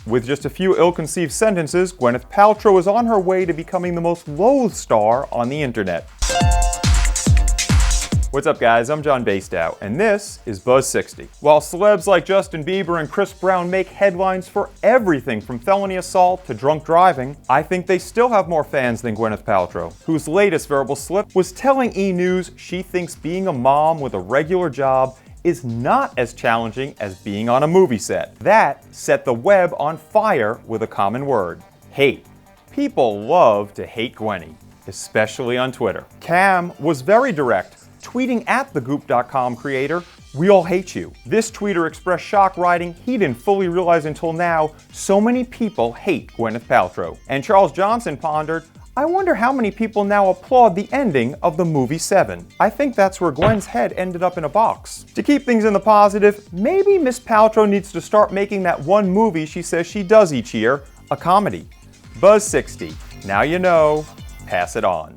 With just a few ill-conceived sentences, Gwyneth Paltrow is on her way to becoming the most loathed star on the internet. What's up guys, I'm John Bastow, and this is Buzz 60. While celebs like Justin Bieber and Chris Brown make headlines for everything from felony assault to drunk driving, I think they still have more fans than Gwyneth Paltrow, whose latest verbal slip was telling E! News she thinks being a mom with a regular job is not as challenging as being on a movie set. That set the web on fire with a common word: hate. People love to hate Gwenny, especially on Twitter. Cam was very direct, tweeting at the Goop.com creator, "We all hate you." This tweeter expressed shock, writing he didn't fully realize until now so many people hate Gwyneth Paltrow. And Charles Johnson pondered, "I wonder how many people now applaud the ending of the movie Seven. I think that's where Gwen's head ended up in a box." To keep things in the positive, maybe Miss Paltrow needs to start making that one movie she says she does each year a comedy. Buzz 60. Now you know. Pass it on.